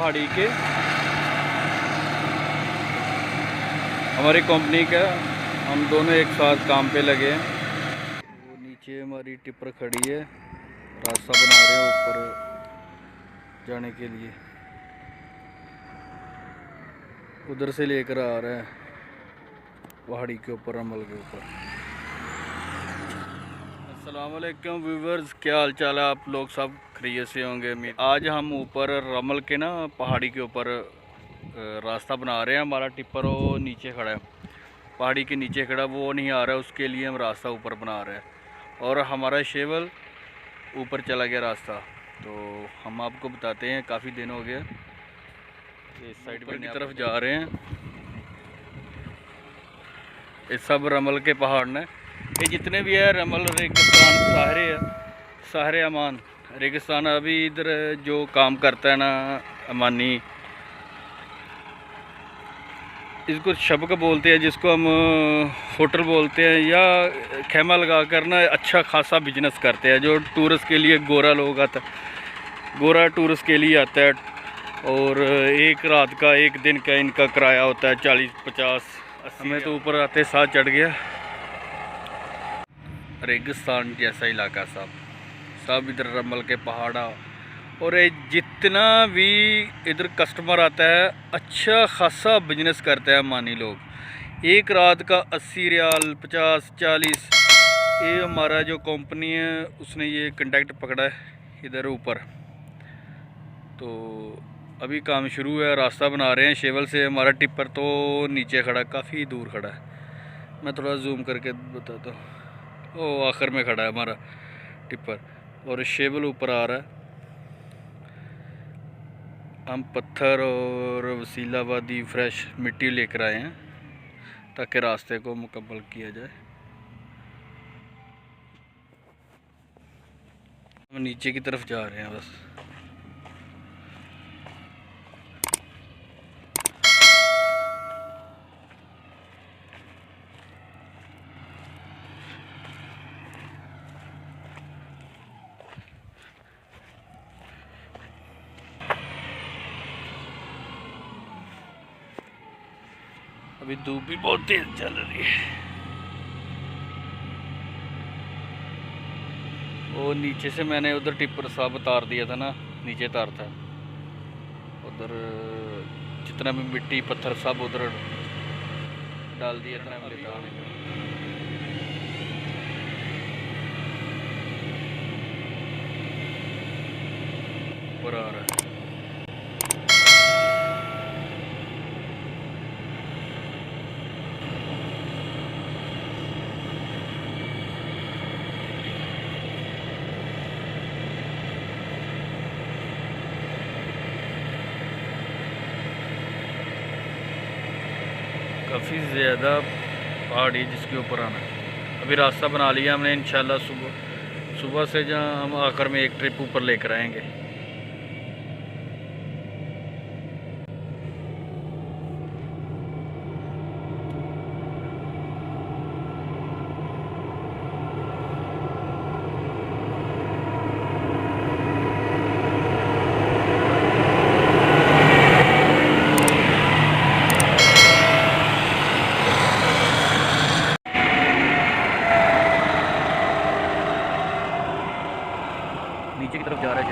पहाड़ी के, हमारी कंपनी का। हम दोनों एक साथ काम पे लगे हैं। वो नीचे हमारी टिप्पर खड़ी है, रास्ता बना रहे हैं ऊपर जाने के लिए। उधर से लेकर आ रहा है पहाड़ी के ऊपर, रमल के ऊपर। अस्सलाम वालेकुम व्यूवर्स, क्या हाल चाल है? आप लोग सब खैरियत से होंगे। आज हम ऊपर रमल के ना पहाड़ी के ऊपर रास्ता बना रहे हैं। हमारा टिप्पर वो नीचे खड़ा है, पहाड़ी के नीचे खड़ा, वो नहीं आ रहा है, उसके लिए हम रास्ता ऊपर बना रहे हैं। और हमारा शेवल ऊपर चला गया रास्ता, तो हम आपको बताते हैं। काफ़ी दिन हो गया, इस साइड पर की तरफ जा रहे हैं। इस सब रमल के पहाड़ ने, ये जितने भी है रमल, रेगिस्तान, साहरे अमान रेगिस्तान। अभी इधर जो काम करता है ना अमानी, इसको शबक बोलते हैं, जिसको हम होटल बोलते हैं, या खेमा लगा कर ना अच्छा खासा बिजनेस करते हैं। जो टूरिस्ट के लिए गोरा लोग आता है, गोरा टूरिस्ट के लिए आता है। और एक रात का, एक दिन का इनका किराया होता है 40-50। हमें तो ऊपर आते साथ चढ़ गया। रेगिस्तान जैसा इलाका सब इधर रमल के पहाड़ा। और ये जितना भी इधर कस्टमर आता है, अच्छा खासा बिजनेस करता है मानी लोग। एक रात का 80 रियाल, 50, 40। ये हमारा जो कंपनी है उसने ये कांटेक्ट पकड़ा है इधर ऊपर। तो अभी काम शुरू है, रास्ता बना रहे हैं शेवल से। हमारा टिप्पर तो नीचे खड़ा, काफ़ी दूर खड़ा है। मैं थोड़ा जूम करके बताता हूँ। ओ आखिर में खड़ा है हमारा टिप्पर, और शेवल ऊपर आ रहा है। हम पत्थर और वसीलाबादी फ्रेश मिट्टी लेकर आए हैं ताकि रास्ते को मुकम्मल किया जाए। हम नीचे की तरफ जा रहे हैं बस। अभी धूप भी बहुत तेज चल रही है। वो नीचे से मैंने उधर टिप्पर साहब तार दिया था ना, नीचे तार था उधर। जितना भी मिट्टी पत्थर सब उधर डाल दिया था ऊपर आ रहा है। काफ़ी ज़्यादा पहाड़ी जिसके ऊपर आना है। अभी रास्ता बना लिया हमने, इंशाल्लाह सुबह से जहाँ हम आखिर में एक ट्रिप ऊपर लेकर आएंगे। नीचे की तरफ जा रहा है